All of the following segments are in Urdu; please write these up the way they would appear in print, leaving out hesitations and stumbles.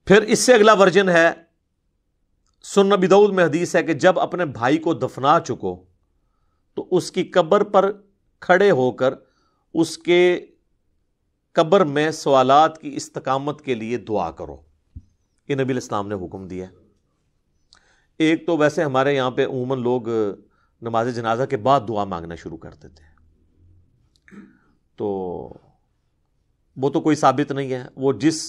پھر اس سے اگلا ورژن ہے، سنن ابی داؤد میں حدیث ہے کہ جب اپنے بھائی کو دفنا چکو تو اس کی قبر پر کھڑے ہو کر اس کے قبر میں سوالات کی استقامت کے لیے دعا کرو. یہ نبی الاسلام نے حکم دیا ہے. ایک تو ویسے ہمارے یہاں پہ عموماً لوگ نماز جنازہ کے بعد دعا مانگنا شروع کر دیتے ہیں، تو وہ تو کوئی ثابت نہیں ہے. وہ جس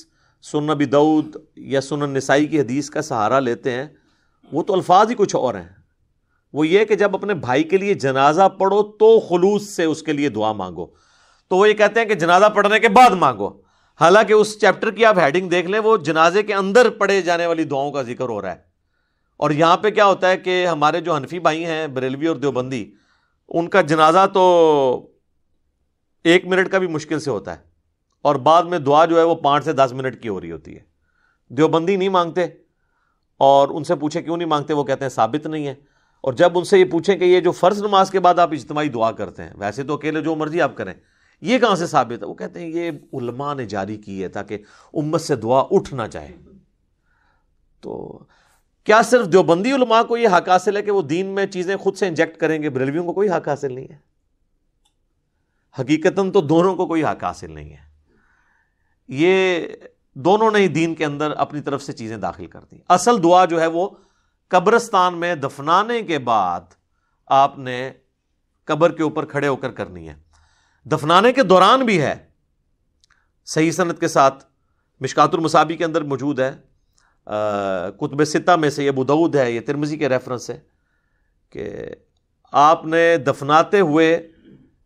سنن ابی داؤد یا سنن نسائی کی حدیث کا سہارا لیتے ہیں وہ تو الفاظ ہی کچھ اور ہیں. وہ یہ کہ جب اپنے بھائی کے لیے جنازہ پڑھو تو خلوص سے اس کے لیے دعا مانگو. تو وہ یہ کہتے ہیں کہ جنازہ پڑھنے کے بعد مانگو، حالانکہ اس چیپٹر کی آپ ہیڈنگ دیکھ لیں، وہ جنازے کے اندر پڑھے جانے والی دعاؤں کا ذکر ہو رہا ہے. اور یہاں پہ کیا ہوتا ہے کہ ہمارے جو حنفی بھائی ہیں بریلوی اور دیوبندی، ان کا جنازہ تو 1 منٹ کا بھی مشکل سے ہوتا ہے، اور بعد میں دعا جو ہے وہ 5 سے 10 منٹ کی ہو رہی ہوتی ہے. دیوبندی نہیں مانگتے، اور ان سے پوچھے کیوں نہیں مانگتے، وہ کہتے ہیں ثابت نہیں ہے. اور جب ان سے یہ پوچھیں کہ یہ جو فرض نماز کے بعد آپ اجتماعی دعا کرتے ہیں، ویسے تو اکیلے جو مرضی آپ کریں، یہ کہاں سے ثابت ہے؟ وہ کہتے ہیں یہ علماء نے جاری کی ہے تاکہ امت سے دعا اٹھ نہ جائے. تو کیا صرف دیوبندی علماء کو یہ حق حاصل ہے کہ وہ دین میں چیزیں خود سے انجیکٹ کریں گے؟ بریلویوں کو کوئی حق حاصل نہیں ہے. حقیقتاً تو دونوں کو کوئی حق حاصل نہیں ہے. یہ دونوں نے ہی دین کے اندر اپنی طرف سے چیزیں داخل کر دی. اصل دعا جو ہے وہ قبرستان میں دفنانے کے بعد آپ نے قبر کے اوپر کھڑے ہو کر کرنی ہے. دفنانے کے دوران بھی ہے، صحیح سند کے ساتھ، مشکات المصابیح کے اندر موجود ہے، کتب ستہ میں سے یہ ابو داؤد ہے، یہ ترمذی کے ریفرنس ہے، کہ آپ نے دفناتے ہوئے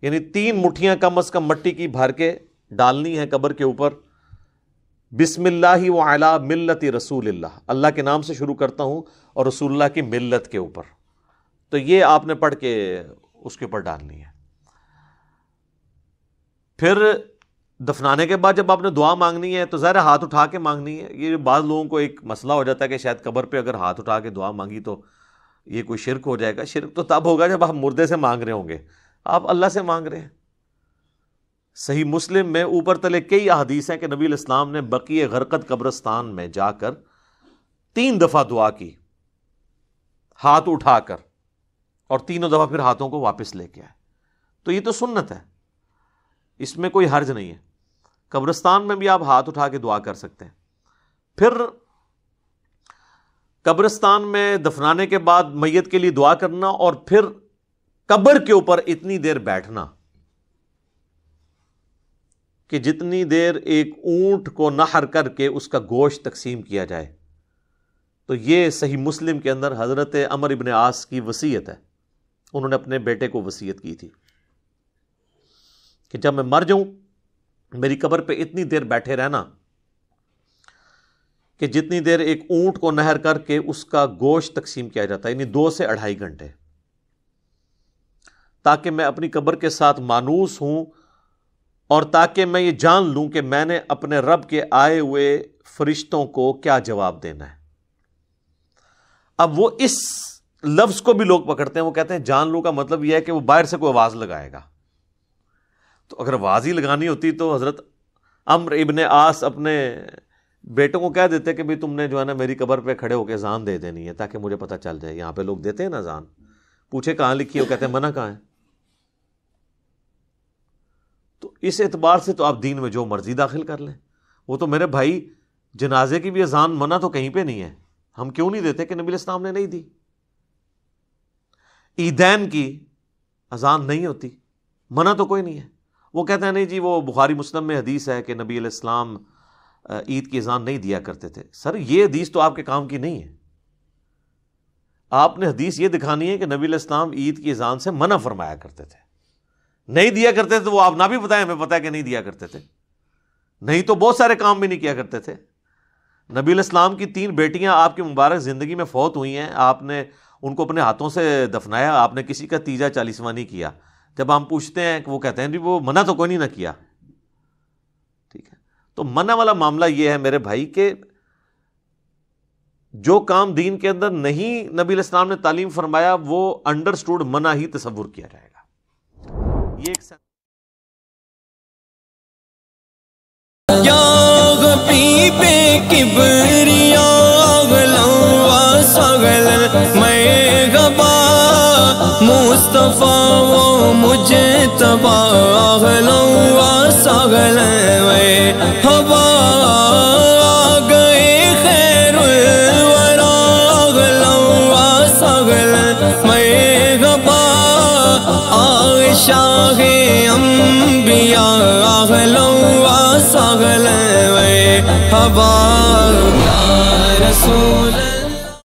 یعنی 3 مٹھیاں کم از کم مٹی کی بھر کے ڈالنی ہے قبر کے اوپر. بسم اللہ وعلی ملت رسول اللہ، اللہ کے نام سے شروع کرتا ہوں اور رسول اللہ کی ملت کے اوپر. تو یہ آپ نے پڑھ کے اس کے اوپر ڈالنی ہے. پھر دفنانے کے بعد جب آپ نے دعا مانگنی ہے تو ظاہر ہاتھ اٹھا کے مانگنی ہے. یہ بعض لوگوں کو ایک مسئلہ ہو جاتا ہے کہ شاید قبر پہ اگر ہاتھ اٹھا کے دعا مانگی تو یہ کوئی شرک ہو جائے گا. شرک تو تب ہوگا جب آپ مردے سے مانگ رہے ہوں گے، آپ اللہ سے مانگ رہے ہیں. صحیح مسلم میں اوپر تلے کئی احادیث ہیں کہ نبی الاسلام نے بقیع غرقد قبرستان میں جا کر 3 دفعہ دعا کی ہاتھ اٹھا کر، اور 3 دفعہ پھر ہاتھوں کو واپس لے کے آئے. تو یہ تو سنت ہے، اس میں کوئی حرج نہیں ہے. قبرستان میں بھی آپ ہاتھ اٹھا کے دعا کر سکتے ہیں. پھر قبرستان میں دفنانے کے بعد میت کے لیے دعا کرنا، اور پھر قبر کے اوپر اتنی دیر بیٹھنا کہ جتنی دیر ایک اونٹ کو نحر کر کے اس کا گوشت تقسیم کیا جائے. تو یہ صحیح مسلم کے اندر حضرت عمر ابن عاص کی وصیت ہے. انہوں نے اپنے بیٹے کو وصیت کی تھی کہ جب میں مر جاؤں میری قبر پہ اتنی دیر بیٹھے رہنا کہ جتنی دیر ایک اونٹ کو نہر کر کے اس کا گوشت تقسیم کیا جاتا ہے، یعنی 2 سے 2.5 گھنٹے، تاکہ میں اپنی قبر کے ساتھ مانوس ہوں، اور تاکہ میں یہ جان لوں کہ میں نے اپنے رب کے آئے ہوئے فرشتوں کو کیا جواب دینا ہے. اب وہ اس لفظ کو بھی لوگ پکڑتے ہیں، وہ کہتے ہیں جان لوں کا مطلب یہ ہے کہ وہ باہر سے کوئی آواز لگائے گا. تو اگر آواز ہی لگانی ہوتی تو حضرت عمر ابن عاص اپنے بیٹوں کو کہہ دیتے کہ تم نے جو ہے نا میری قبر پہ کھڑے ہو کے اذان دے دینی ہے تاکہ مجھے پتہ چل جائے. یہاں پہ لوگ دیتے ہیں نا اذان، پوچھے کہاں لکھی ہے، وہ کہتے ہیں منع کہاں ہے. تو اس اعتبار سے تو آپ دین میں جو مرضی داخل کر لیں. وہ تو میرے بھائی جنازے کی بھی اذان منع تو کہیں پہ نہیں ہے. ہم کیوں نہیں دیتے کہ نبی الاسلام نے نہیں دی. عیدین کی اذان نہیں ہوتی، منع تو کوئی نہیں ہے. وہ کہتے ہیں نہیں جی وہ بخاری مسلم میں حدیث ہے کہ نبی علیہ السلام عید کی اذان نہیں دیا کرتے تھے. سر یہ حدیث تو آپ کے کام کی نہیں ہے. آپ نے حدیث یہ دکھانی ہے کہ نبی علیہ السلام عید کی اذان سے منع فرمایا کرتے تھے. نہیں دیا کرتے تھے وہ آپ نہ بھی بتائیں، ہمیں پتہ ہے کہ نہیں دیا کرتے تھے. نہیں تو بہت سارے کام بھی نہیں کیا کرتے تھے. نبی علیہ السلام کی 3 بیٹیاں آپ کی مبارک زندگی میں فوت ہوئی ہیں، آپ نے ان کو اپنے ہاتھوں سے دفنایا، آپ نے کسی کا تیجا 40واں نہیں کیا. جب ہم پوچھتے ہیں کہ وہ کہتے ہیں جی وہ منع تو کوئی نہیں نہ کیا. ٹھیک ہے، تو منع والا معاملہ یہ ہے میرے بھائی کہ جو کام دین کے اندر نہیں نبی علیہ السلام نے تعلیم فرمایا وہ انڈرسٹوڈ منع ہی تصور کیا جائے گا. یہ ایک یا غبی پہ کبریا اغلوا سغل میں غبا مصطفیٰ وہ مجھے تباہ اغلوا سغل میں ہوا گئے خیر الورا اغلوا سغل میں غبا شاہ انبیاء اغلوا سغل میں ہوا یا رسول